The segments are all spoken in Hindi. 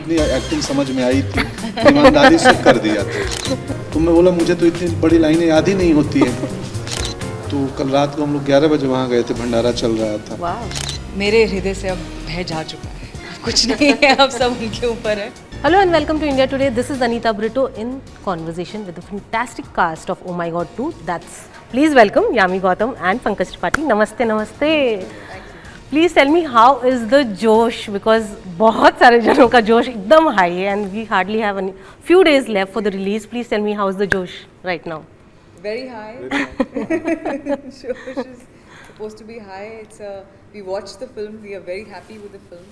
जितनी एक्टिंग समझ में आई थी ईमानदारी से कर दिया था। तो मैं बोला मुझे तो इतनी बड़ी लाइनें याद ही नहीं होती है। तो कल रात को हम लोग 11 बजे वहाँ गए थे, भंडारा चल रहा था। वाह, मेरे हृदय से अब भय जा चुका है, कुछ नहीं है, अब सब उनके ऊपर है। Hello and welcome to India Today. This is Anita Brito in conversation with the fantastic cast of Oh My God 2. Please welcome Yami Gautam and Pankaj Tripathi. Namaste, namaste. Please tell me how is the जोश, because बहुत सारे जनों का जोश एकदम high है and we hardly have a few days left for the release. Please tell me how is the जोश right now? Very high. Josh is supposed to be high. We watched the film. We are very happy with the film,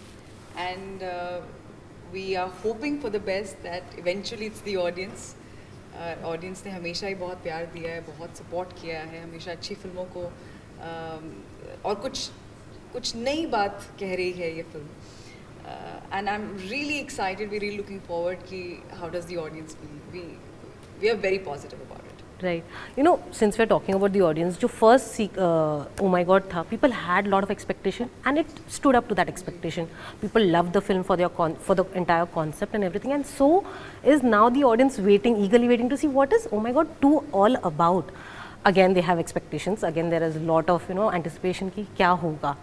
and we are hoping for the best that eventually it's the audience. Audience ने हमेशा ही बहुत प्यार दिया है, बहुत सपोर्ट किया है, हमेशा अच्छी फिल्मों को और कुछ नई बात कह रही है ये film. And I'm really excited. We're really looking forward कि how does the audience feel? We are very positive about it. Right. You know, since we're talking about the audience, जो first Oh My God था, people had a lot of expectation and it stood up to that expectation. People loved the film for the entire concept and everything, and so is now the audience eagerly waiting to see what is Oh My God 2 all about. Again, they have expectations. Again, there is a lot of anticipation कि क्या होगा.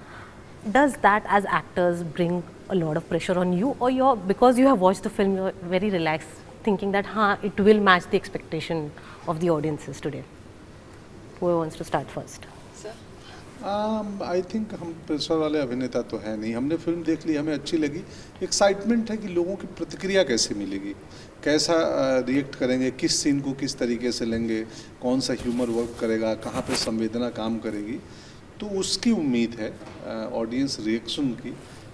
Does that as actors bring a lot of pressure on you, or because you have watched the film, you're very relaxed, thinking that it will match the expectation of the audiences today? Whoever wants to start first. Sir? I think हम प्रेशर वाले अभिनेता तो है नहीं। हमने फिल्म देख ली, हमें अच्छी लगी। एक्साइटमेंट है कि लोगों की प्रतिक्रिया कैसे मिलेगी, कैसा रिएक्ट करेंगे, किस सीन को किस तरीके से लेंगे, कौन सा ह्यूमर वर्क करेगा, कहाँ पे संवेदना काम करेगी, तो उसकी उम्मीद है ऑडियंस रिएक्शन की।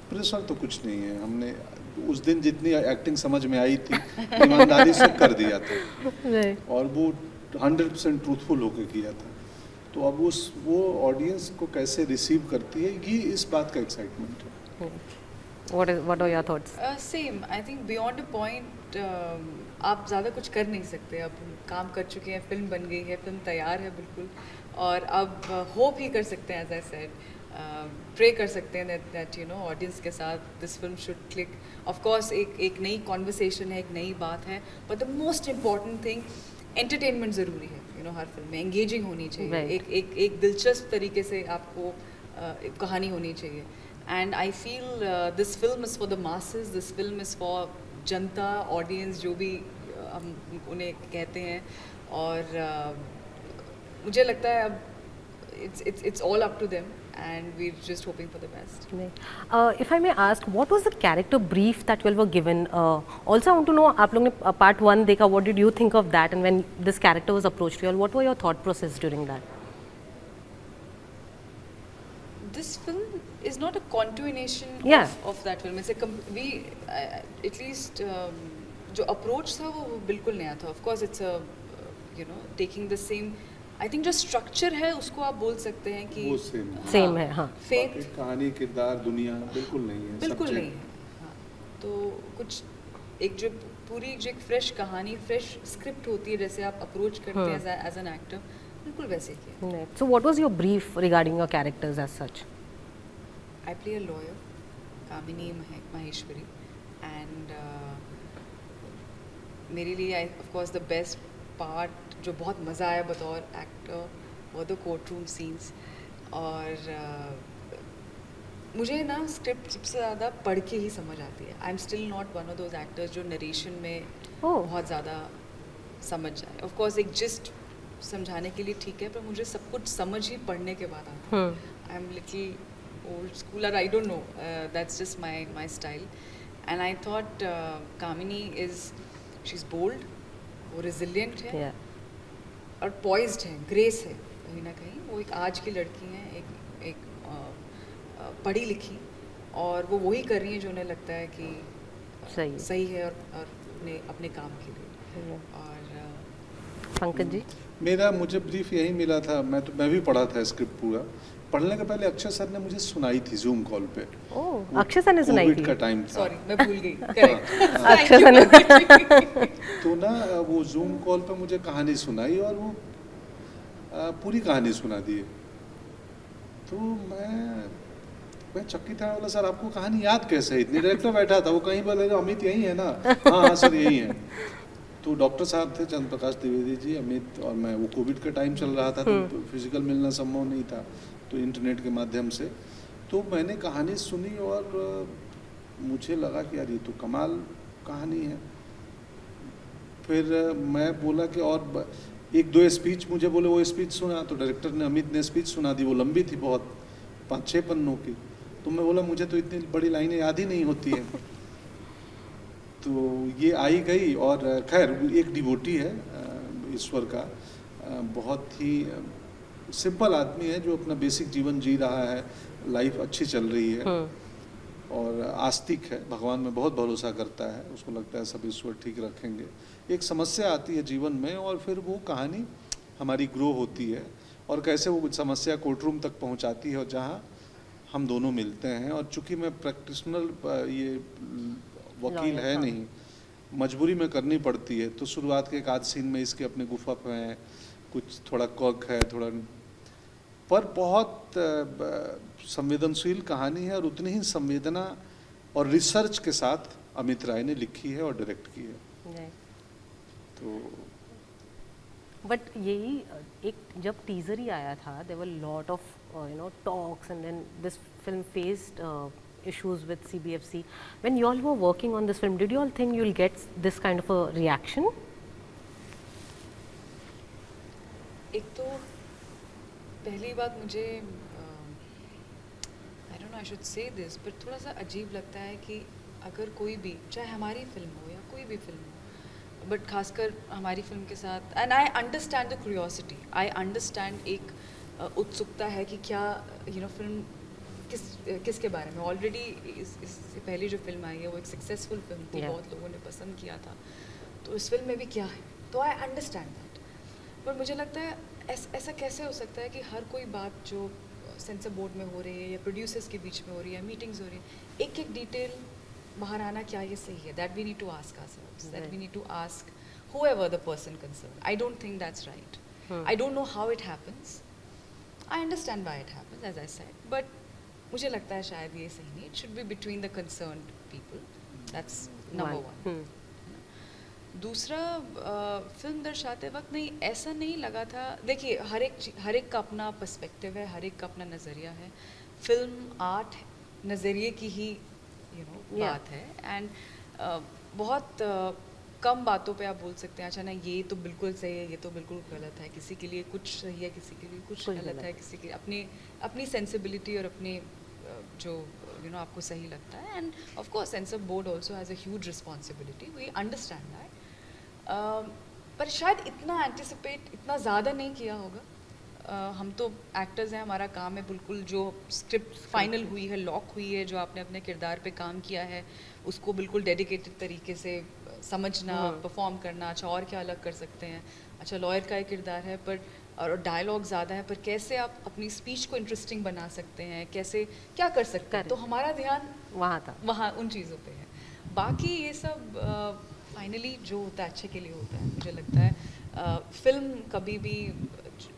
प्रेशर तो कुछ नहीं है। हमने उस दिन जितनी एक्टिंग समझ में आई थी ईमानदारी से कर दिया था और वो 100% ट्रूथफुल होकर किया था। तो अब वो ऑडियंस को कैसे रिसीव करती है, ये इस बात का एक्साइटमेंट है। What are your thoughts? Same. I think beyond a point, आप ज़्यादा कुछ कर नहीं सकते। अब काम कर चुके हैं, फिल्म बन गई है, फिल्म तैयार है बिल्कुल, और अब होप ही कर सकते हैं, एज आई सेड, प्रे कर सकते हैं that ऑडियंस के साथ this film should click. Of course एक नई कॉन्वर्सेशन है, एक नई बात है, but the most important thing entertainment ज़रूरी है. हर फिल्म में एंगेजिंग होनी चाहिए, right. एक दिलचस्प तरीके से आपको कहानी होनी चाहिए. And I feel this film is for the masses, this film is for Janata, audience, जो भी हम उन्हें कहते हैं. और मुझे लगता है अब it's all up to them, and we're just hoping for the best. If I may ask, what was the character brief that you all were given? Also, I want to know, आप लोग ने part 1 देखा, what did you think of that, and when this character was approached to you all, what were your thought process during that? This film is not a continuation of that film. It's at least जो approach था वो बिल्कुल नया था. Of course, it's a taking the same. I think जो स्ट्रक्चर है उसको आप बोल सकते हैं कि वो सेम है. हाँ, फेथ, कहानी, किरदार, दुनिया बिल्कुल नहीं है, बिल्कुल नहीं है. हाँ, तो कुछ जो एक फ्रेश कहानी, फ्रेश स्क्रिप्ट होती है, जैसे आप अप्रोच करते हैं एज एन एक्टर, बिल्कुल वैसे किया. So what was your brief regarding your characters as such? I play a lawyer, Kamini Maheshwari, and मेरे लिए of course the best part जो बहुत मज़ा आया बतौर एक्टर वो द कोर्ट रूम सीन्स. और मुझे ना स्क्रिप्ट सबसे ज़्यादा पढ़ के ही समझ आती है. I am still not one of those actors जो नरेशन में बहुत ज़्यादा समझ जाए. ऑफ कोर्स एक जिस्ट समझाने के लिए ठीक है, पर मुझे सब कुछ समझ ही पढ़ने के बाद आता है. I am little old school, और I don't know, that's just my style. And I thought Kamini she is bold, वो रेजिलिएंट है, और पॉइज्ड है, ग्रेस है कहीं ना कहीं. वो एक आज की लड़की हैं, एक पढ़ी लिखी, और वो वही कर रही हैं जो उन्हें लगता है कि सही है, और अपने काम के लिए. और पंकज जी, मुझे ब्रीफ यही मिला था. मैं भी पढ़ा था स्क्रिप्ट पूरा. पढ़ने के पहले अक्षय सर ने मुझे सुनाई थी जूम कॉल पे. अक्षय सर ने सुनाई थी? का टाइम था. सॉरी, मैं भूल गई. करेक्ट. अक्षय सर ने तो ना वो जूम कॉल पे मुझे कहानी सुनाई, और वो पूरी कहानी सुना दी. तो मैं मैं चक्की था, बोला सर आपको कहानी याद कैसे है, इतनी डायरेक्टर बैठा था, वो कहीं बोलेगा अमित यही है ना, हाँ हाँ सर यही है। तो डॉक्टर साहब थे चंद्र प्रकाश द्विवेदी जी, अमित और मैं, वो कोविड का टाइम चल रहा था तो फिजिकल मिलना संभव नहीं था, तो इंटरनेट के माध्यम से तो मैंने कहानी सुनी और मुझे लगा कि यार ये तो कमाल कहानी है। फिर मैं बोला कि और एक दो स्पीच मुझे बोले, वो स्पीच सुना तो डायरेक्टर ने, अमित ने स्पीच सुना दी, वो लंबी थी बहुत, 5-6 पन्नों की। तो मैं बोला मुझे तो इतनी बड़ी लाइनें याद ही नहीं होती है। तो ये आई गई और खैर एक डिवोटी है ईश्वर का, बहुत ही सिंपल आदमी है जो अपना बेसिक जीवन जी रहा है, लाइफ अच्छी चल रही है और आस्तिक है, भगवान में बहुत भरोसा करता है, उसको लगता है सब ईश्वर ठीक रखेंगे। एक समस्या आती है जीवन में और फिर वो कहानी हमारी ग्रो होती है और कैसे वो समस्या कोर्टरूम तक पहुंचाती है और जहां हम दोनों मिलते हैं। और चूंकि मैं प्रैक्टिशनल ये वकील है नहीं, मजबूरी में करनी पड़ती है, तो शुरुआत के एक आध सीन में इसके अपने गुफा है, कुछ थोड़ा कॉक है, थोड़ा, पर बहुत संवेदनशील कहानी है और उतनी ही संवेदना और रिसर्च के साथ अमित राय ने लिखी है और डायरेक्ट की है। तो बट यही एक जब टीजर ही आया था, there were lot of talks and then this film faced issues with CBFC. When you all were working on this film, did you all think you'll get this kind of a reaction? एक तो पहली बात मुझे आई don't no I should say this, पर थोड़ा सा अजीब लगता है कि अगर कोई भी, चाहे हमारी फिल्म हो या कोई भी फिल्म हो, बट खासकर हमारी फिल्म के साथ, and I understand the curiosity, I understand एक उत्सुकता है कि क्या फिल्म किसके बारे में। ऑलरेडी इससे पहले जो फिल्म आई है वो एक सक्सेसफुल फिल्म थी, बहुत लोगों ने पसंद किया था, तो इस फिल्म में भी क्या है, तो आई अंडरस्टैंड दैट। पर मुझे लगता है ऐसा कैसे हो सकता है कि हर कोई बात जो सेंसर बोर्ड में हो रही है या प्रोड्यूसर्स के बीच में हो रही है, मीटिंग्स हो रही है, एक एक डिटेल बाहर आना, क्या ये सही है? That we need to ask ourselves, that we need to ask whoever the person concerned. I don't think that's right. I don't know how it happens. I understand why it happens, as I said, but मुझे लगता है शायद ये सही नहीं. It should be between the concerned people. That's number one. दूसरा, फिल्म दर्शाते वक्त नहीं, ऐसा नहीं लगा था. देखिए, हर एक का अपना पर्सपेक्टिव है, हर एक का अपना नज़रिया है. फिल्म आर्ट नज़रिए की ही बात है, एंड बहुत कम बातों पे आप बोल सकते हैं अच्छा ना ये तो बिल्कुल सही है, ये तो बिल्कुल गलत है, किसी के लिए कुछ सही है, किसी के लिए कुछ गलत है, किसी के अपनी सेंसिबिलिटी और अपने जो आपको सही लगता है. And of course censor board also has a huge responsibility, we understand that. पर शायद इतना एंटिसिपेट इतना ज़्यादा नहीं किया होगा. हम तो एक्टर्स हैं, हमारा काम है बिल्कुल जो स्क्रिप्ट फाइनल हुई है, लॉक हुई है, जो आपने अपने किरदार पे काम किया है उसको बिल्कुल डेडिकेटेड तरीके से समझना, परफॉर्म करना. अच्छा और क्या अलग कर सकते हैं, अच्छा लॉयर का एक किरदार है पर और डायलॉग ज़्यादा है, पर कैसे आप अपनी स्पीच को इंटरेस्टिंग बना सकते हैं, कैसे क्या कर सकते हैं. तो हमारा ध्यान वहाँ उन चीज़ों पे है. बाकी ये सब फाइनली जो होता है अच्छे के लिए होता है. मुझे लगता है फिल्म कभी भी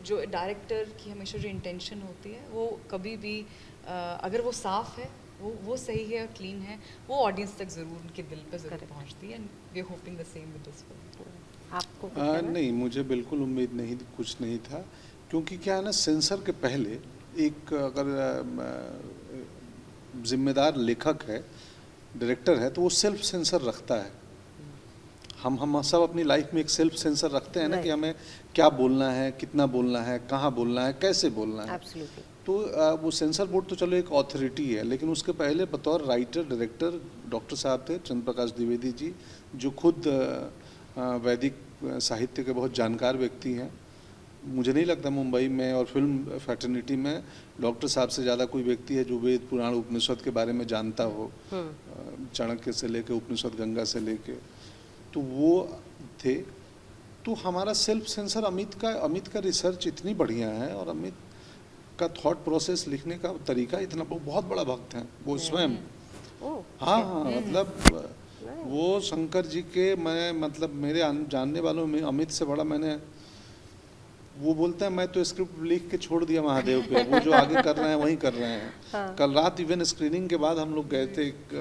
जो डायरेक्टर की हमेशा जो इंटेंशन होती है वो कभी भी अगर वो साफ़ है, वो सही है और क्लीन है, वो ऑडियंस तक ज़रूर उनके दिल पे ज़रूर पहुंचती है. And we are hoping the same with this film. आपको नहीं, मुझे बिल्कुल उम्मीद नहीं, कुछ नहीं था, क्योंकि क्या है ना, सेंसर के पहले एक अगर जिम्मेदार लेखक है, डायरेक्टर है, तो वो सेल्फ सेंसर रखता है. हम सब अपनी लाइफ में एक सेल्फ सेंसर रखते हैं ना कि हमें क्या बोलना है, कितना बोलना है, कहाँ बोलना है, कैसे बोलना है. Absolutely. तो वो सेंसर बोर्ड तो चलो एक ऑथोरिटी है, लेकिन उसके पहले बतौर राइटर डायरेक्टर डॉक्टर साहब थे चंद्र प्रकाश द्विवेदी जी, जो खुद वैदिक साहित्य के बहुत जानकार व्यक्ति हैं. मुझे नहीं लगता मुंबई में और फिल्म फैटर्निटी में डॉक्टर साहब से ज़्यादा कोई व्यक्ति है जो वेद पुराण उपनिषद के बारे में जानता हो, चाणक्य से लेके उपनिषद गंगा से लेके. तो वो थे. तो हमारा सेल्फ सेंसर अमित का रिसर्च इतनी बढ़िया है और अमित का थॉट प्रोसेस लिखने का तरीका इतना, बहुत बड़ा भक्त है वो स्वयं. हाँ, मतलब वो शंकर जी के, मैं मतलब मेरे जानने वालों में अमित से बड़ा मैंने वो बोलते हैं मैं तो स्क्रिप्ट लिख के छोड़ दिया महादेव पे, वो जो आगे कर रहे हैं वही कर रहे हैं। हाँ। कल रात इवन स्क्रीनिंग के बाद हम लोग गए थे एक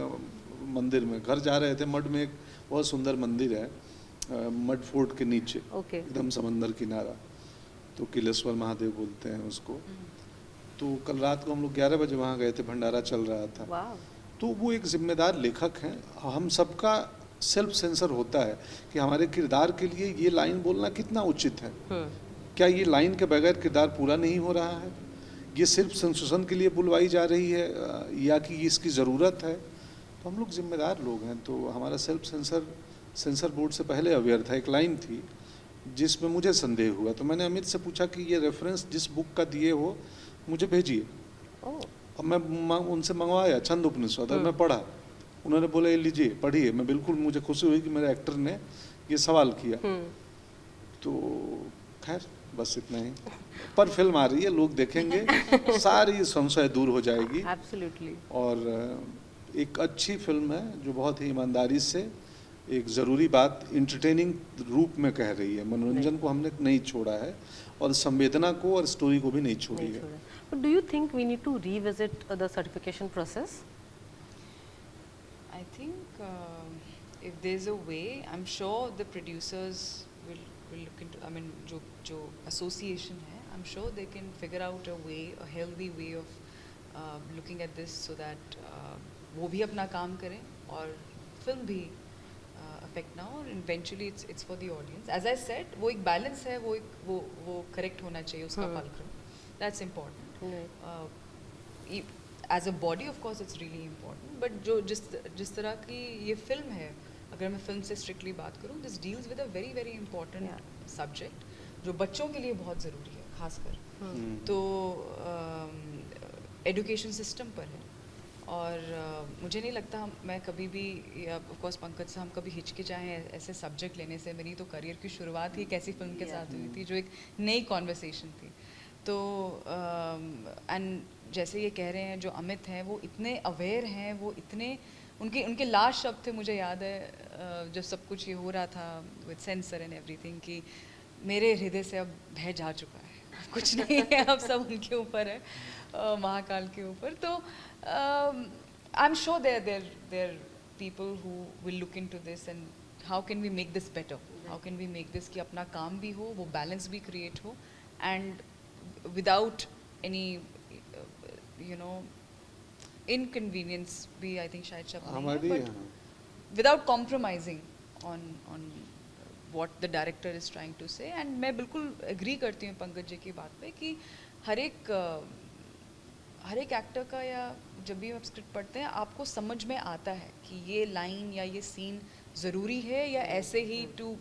मंदिर में, घर जा रहे थे, मड में एक बहुत सुंदर मंदिर है मड फोर्ट के नीचे, ओके। एकदम समंदर किनारा, तो किलेश्वर महादेव बोलते हैं उसको। तो कल रात को हम लोग 11 बजे वहाँ गए थे, भंडारा चल रहा था। वाह। तो वो एक जिम्मेदार लेखक हैं, हम सबका सेल्फ सेंसर होता है कि हमारे किरदार के लिए ये लाइन बोलना कितना उचित है, क्या ये लाइन के बगैर किरदार पूरा नहीं हो रहा है, ये सिर्फ सेंसेशन के लिए बुलवाई जा रही है या कि इसकी ज़रूरत है। तो हम लोग जिम्मेदार लोग हैं, तो हमारा सेल्फ सेंसर बोर्ड से पहले अवेयर था। एक लाइन थी जिसमें मुझे संदेह हुआ, तो मैंने अमित से पूछा कि ये रेफरेंस जिस बुक का दिए हो मुझे भेजिए। अब मैं उनसे मंगवाया छंद उपनिषद और मैं पढ़ा, उन्होंने बोला ये लीजिए पढ़िए। मैं बिल्कुल, मुझे खुशी हुई कि मेरे एक्टर ने ये सवाल किया। तो खैर बस इतना ही, पर फिल्म आ रही है, लोग देखेंगे, सारी संशय दूर हो जाएगी। एब्सोल्युटली। और एक अच्छी फिल्म है जो बहुत ही ईमानदारी से एक ज़रूरी बात इंटरटेनिंग रूप में कह रही है। मनोरंजन को हमने नहीं छोड़ा है और संवेदना को और स्टोरी को भी नहीं छोड़ी है। But do you think we need to revisit the certification process? I think if there's a way, I'm sure the producers will look into. I mean, जो association है, I'm sure they can figure out a way, a healthy way of looking at this so that वो भी अपना काम करें और फिल्म भी affect ना हो, और eventually it's for the audience. As I said, वो एक balance है, वो correct होना चाहिए उसका fulcrum. That's important. As a body of course it's really important, but जो जिस तरह की ये फिल्म है, अगर मैं फिल्म से स्ट्रिक्टली बात करूँ, this deals with a very very important subject जो बच्चों के लिए बहुत ज़रूरी है खासकर। तो एजुकेशन सिस्टम पर है, और मुझे नहीं लगता मैं कभी भी, ऑफ कोर्स पंकज से हम कभी हिचकिचाए हैं ऐसे सब्जेक्ट लेने से। मेरी तो करियर की शुरुआत ही एक ऐसी फिल्म के साथ हुई थी जो एक नई कॉन्वर्सेशन थी। तो एंड जैसे ये कह रहे हैं जो अमित हैं, वो इतने अवेयर हैं, वो इतने, उनके लास्ट शब्द थे, मुझे याद है जब सब कुछ ये हो रहा था विद सेंसर एंड एवरीथिंग, कि मेरे हृदय से अब भय जा चुका है, कुछ नहीं है, अब सब उनके ऊपर है, महाकाल के ऊपर। तो I am sure there people who will look into this and how can we make this better, how can we make this कि अपना काम भी हो, वो बैलेंस भी क्रिएट हो, एंड without any inconvenience भी, I think शायद शब्द नहीं है, but without compromising on what the director is trying to say. And मैं बिल्कुल agree करती हूँ पंकज जी की बात पे कि हर एक एक्टर का, या जब भी आप स्क्रिप्ट पढ़ते हैं आपको समझ में आता है कि ये लाइन या ये सीन ज़रूरी है या ऐसे ही टू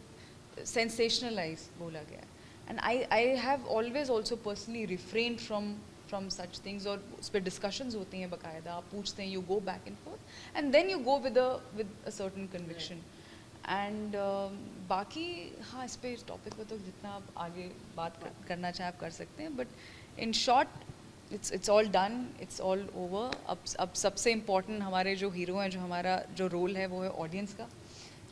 सेंसेशनलाइज बोला गया है। And I have always also personally refrained from such things, और उस पर discussions होती हैं बाकायदा, आप पूछते हैं, you go back and forth and then you go with a certain conviction. And बाकी हाँ, इस पे, इस टॉपिक पे तो जितना आप आगे बात करना चाहें आप कर सकते हैं, but in short it's all done, it's all over. अब सबसे important हमारे जो हीरो हैं, जो हमारा जो रोल है वो है ऑडियंस का,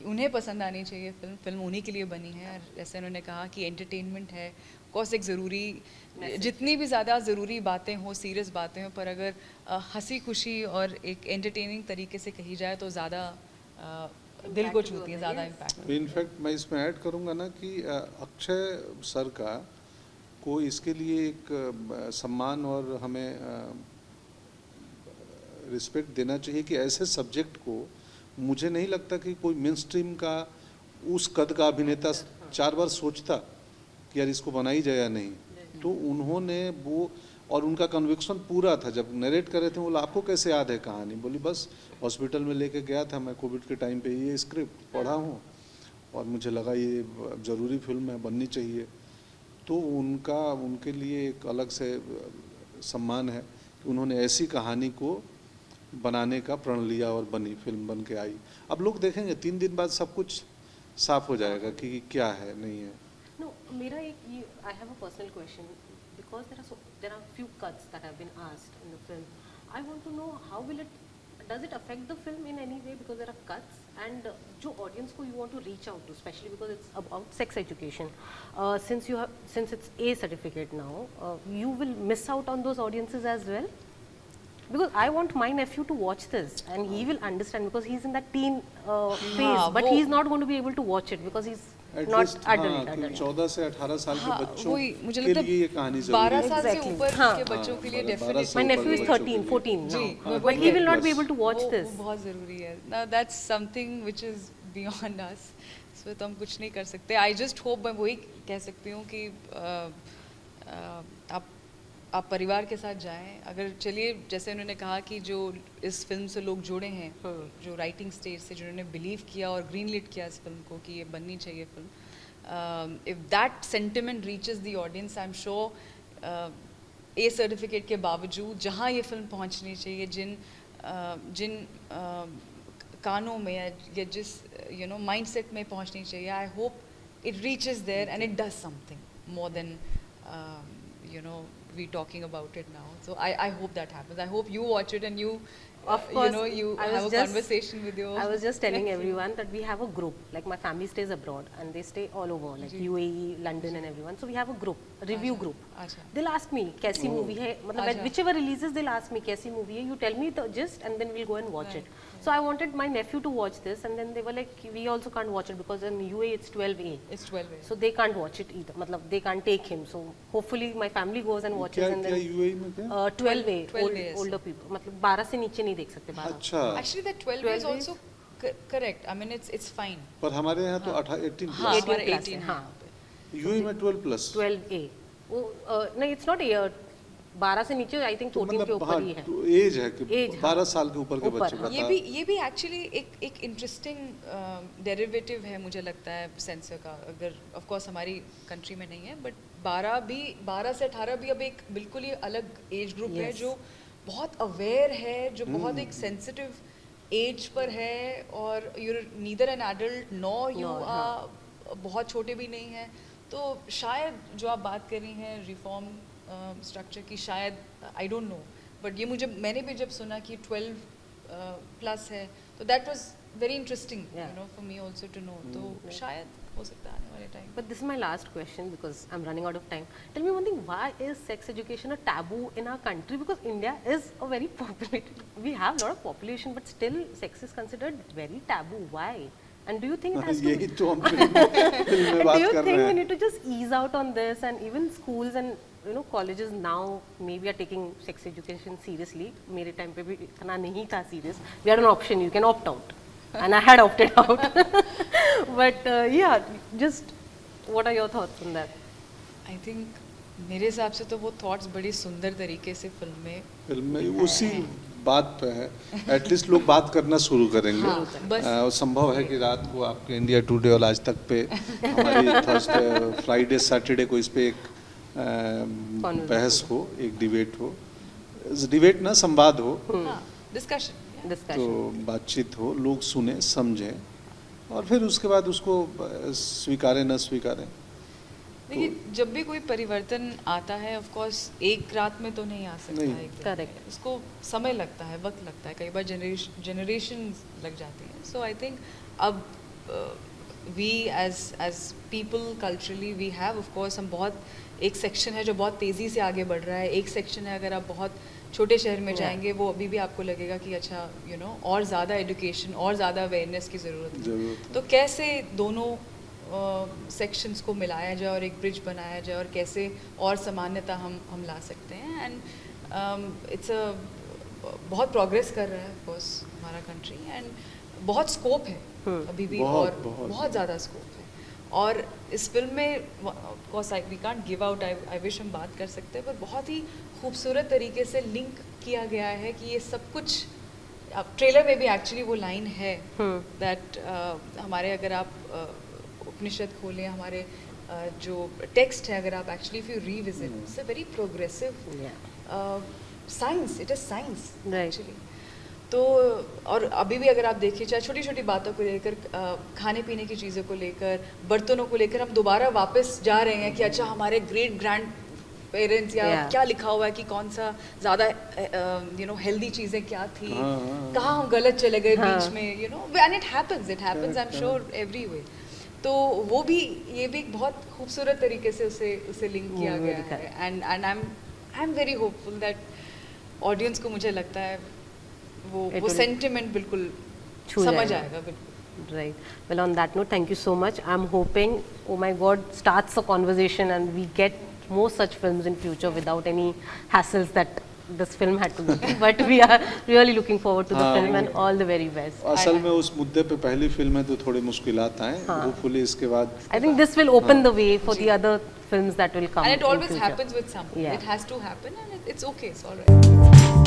उन्हें पसंद आनी चाहिए फिल्म उन्हीं के लिए बनी है। और जैसे उन्होंने कहा कि एंटरटेनमेंट है, कोर्स एक ज़रूरी, जितनी भी ज़्यादा ज़रूरी बातें हो, सीरियस बातें हो, पर अगर हंसी खुशी और एक एंटरटेनिंग तरीके से कही जाए तो ज़्यादा दिल को छूती है, ज़्यादा इम्पैक्ट। इनफैक्ट मैं इसमें ऐड करूँगा ना कि अक्षय सर को इसके लिए एक सम्मान और हमें रिस्पेक्ट देना चाहिए कि ऐसे सब्जेक्ट को, मुझे नहीं लगता कि कोई मेन स्ट्रीम का उस कद का अभिनेता 4 बार सोचता कि यार इसको बनाई जाए या नहीं। तो उन्होंने वो, और उनका कन्विक्शन पूरा था, जब नरेट कर रहे थे बोला आपको कैसे याद है कहानी, बोली बस हॉस्पिटल में लेके गया था मैं कोविड के टाइम पे, ये स्क्रिप्ट पढ़ा हूँ और मुझे लगा ये ज़रूरी फिल्म है, बननी चाहिए। तो उनके लिए एक अलग से सम्मान है कि उन्होंने ऐसी कहानी को बनाने का प्रण लिया और बनी, फिल्म बन के आई। अब लोग देखेंगे 3 दिन बाद सब कुछ साफ हो जाएगा कि क्या है नहीं है। No, मेरा एक ये, I have a personal question because there are few cuts that have been asked in the film. I want to know how does it affect the film in any way because there are cuts, And जो audience को you want to reach out to, especially because it's about sex education, since it's A certificate now, you will miss out on those audiences as well. Because I want my nephew to watch this and he will understand because he's in that teen phase, but वो- he's not going to be able to watch it because he's not adult. 14 से 18 साल के हाँ, बच्चों वही मुझे के लगता लिए ये कहानी जरूरी 12 है। साल से Exactly. ऊपर हाँ। के बच्चों के लिए 12 डेफिनेटली से My ऊपर nephew के is बच्चों के 13, लिए। 14 जी, now, मैं but वही he will not plus. be able to watch वो this. बहुत ज़रूरी है ना, that's something which is beyond अस, इसमें तो हम कुछ नहीं कर सकते। आई जस्ट होप, मैं वही कह सकती हूँ कि आप परिवार के साथ जाएं। अगर चलिए, जैसे उन्होंने कहा कि जो इस फिल्म से लोग जुड़े हैं, जो राइटिंग स्टेज से जिन्होंने बिलीव किया और ग्रीन लिट किया इस फिल्म को कि ये बननी चाहिए film, if that sentiment reaches the audience, I am sure A certificate के बावजूद जहाँ ये फिल्म पहुँचनी चाहिए, जिन कानों में या जिस माइंडसेट में पहुँचनी चाहिए, I hope it reaches there and it does something more than we talking about it now. So I hope that happens. I hope you watch it and you Of course, you I have was a conversation with your I was just telling everyone that we have a group. Like my family stays abroad and they stay all over, like UAE, London, and everyone. So we have a group, a review group. अच्छा। They'll ask me, "कैसी movie है?" मतलब अच्छा। whichever releases, they'll ask me, "कैसी movie है?" You tell me the gist, and then we'll go and watch it. So I wanted my nephew to watch this, and then they were like, "We also can't watch it because in UAE it's 12A." It's 12 years. So they can't watch it either. मतलब they can't take him. So hopefully my family goes and watches, क्या and क्या then यूएई में क्या 12A, 12A is- older people. मतलब 12 से नीचे नहीं देख सकते 12. अच्छा, Actually, that 12 is 12 is- also correct. I mean, it's fine. पर हमारे यहाँ तो 18 हाँ, प्लस, हमारे 18 18 हाँ. यूएई में 12 प्लस। 12A वो नहीं, इट्स नॉट ईयर 12 से नीचे, आई थिंक 14 के ऊपर ही है। एज है कि Age, हाँ। 12 साल के ऊपर के ऊपर, बच्चे हाँ। बता। ये भी एक्चुअली एक इंटरेस्टिंग डेरिवेटिव है, मुझे लगता है सेंसर का। अगर ऑफ कोर्स हमारी कंट्री में नहीं है, बट 12 से 18 भी अब एक बिल्कुल ही अलग एज ग्रुप है, Yes. जो बहुत अवेयर है, जो बहुत एक सेंसिटिव एज पर है, और you're neither an adult no you No, are बहुत छोटे भी नहीं हैं। तो शायद जो आप बात कर रही हैं रिफॉर्म स्ट्रक्चर की, शायद आई डोंट नो, बट ये मैंने भी जब सुना कि 12 प्लस है, तो that was very interesting Yeah. For me also to know. तो शायद हो सकता है आने वाले time. But this is my last question because I'm running out of time. Tell me one thing, why is sex education a taboo in our country? Because India is a very populated, we have a lot of population, but still sex is considered very taboo. Why? And do you think it has to यही तो हम फिल्म में do बात you कर think रहे we हैं। need to just ease out on this, and even schools and colleges now maybe are taking sex education seriously? मेरे टाइम पे भी इतना नहीं था serious. We had an option, you can opt out, and I had opted out. But yeah, just what are your thoughts on that? I think मेरे हिसाब से तो वो थॉट्स बड़ी सुंदर तरीके से फिल्म में उसी बात पे है, एटलीस्ट लोग बात करना शुरू करेंगे। हाँ, बस। संभव है कि रात को आपके इंडिया टुडे और आज तक पे हमारी थर्सडे फ्राइडे सैटरडे को इस पे एक बहस हो, एक डिबेट हो, डिबेट ना संवाद हो, डिस्कशन। तो Discussion. बातचीत हो, लोग सुने समझें, और फिर उसके बाद उसको स्वीकारें न स्वीकारें। देखिए, जब भी कोई परिवर्तन आता है, ऑफ कोर्स एक रात में तो नहीं आ सकता नहीं। है, एक दिन Correct. में। उसको समय लगता है, वक्त लगता है, कई बार जनरेशन लग जाती हैं। सो आई थिंक अब we as people culturally we have, of course हम बहुत, एक सेक्शन है जो बहुत तेज़ी से आगे बढ़ रहा है, एक सेक्शन है अगर आप बहुत छोटे शहर में जाएंगे, वो अभी भी आपको लगेगा कि अच्छा और ज़्यादा एजुकेशन और ज़्यादा अवेयरनेस की ज़रूरत है। तो कैसे दोनों सेक्शंस को मिलाया जाए और एक ब्रिज बनाया जाए, और कैसे और समानता हम ला सकते हैं। एंड इट्स बहुत प्रोग्रेस कर रहा है ऑफ कोर्स हमारा कंट्री, एंड बहुत स्कोप है अभी भी, और बहुत ज़्यादा स्कोप है। और इस फिल्म में of course we can't give out, I wish हम बात कर सकते हैं, पर बहुत ही खूबसूरत तरीके से लिंक किया गया है कि ये सब कुछ, अब ट्रेलर में भी एक्चुअली वो लाइन है दैट हमारे, अगर आप उपनिषद खोलें, हमारे जो टेक्स्ट है, अगर आप actually if you revisit, it's a very progressive science, it is science actually. तो और अभी भी अगर आप देखिए, चाहे छोटी छोटी बातों को लेकर, खाने पीने की चीज़ों को लेकर, बर्तनों को लेकर, हम दोबारा वापस जा रहे हैं कि अच्छा हमारे ग्रेट ग्रैंड पेरेंट्स या Yeah. क्या लिखा हुआ है कि कौन सा ज़्यादा हेल्दी चीज़ें क्या थी, कहाँ हम गलत चले गए बीच में, and it happens I am sure every way. तो वो भी, ये भी एक बहुत खूबसूरत तरीके से उसे लिंक किया वो गया दिखा है. And I am very hopeful that audience को, मुझे लगता है वो It will- सेंटिमेंट बिल्कुल छू समझ जाएगा. आएगा बिल्कुल. Right. Well, on that note, thank you so much. I'm hoping, oh my God, starts a conversation and we get more such films in future without any hassles that this film had to go through. But we are really looking forward to the film and all the very best. असल में उस मुद्दे पे पहली फिल्म है तो थोड़ी मुश्किलात आए, होपफुली इसके बाद I think this will open the way for the other films that will come And it in always future. happens with someone. Yeah. It has to happen, and it's okay. It's all right.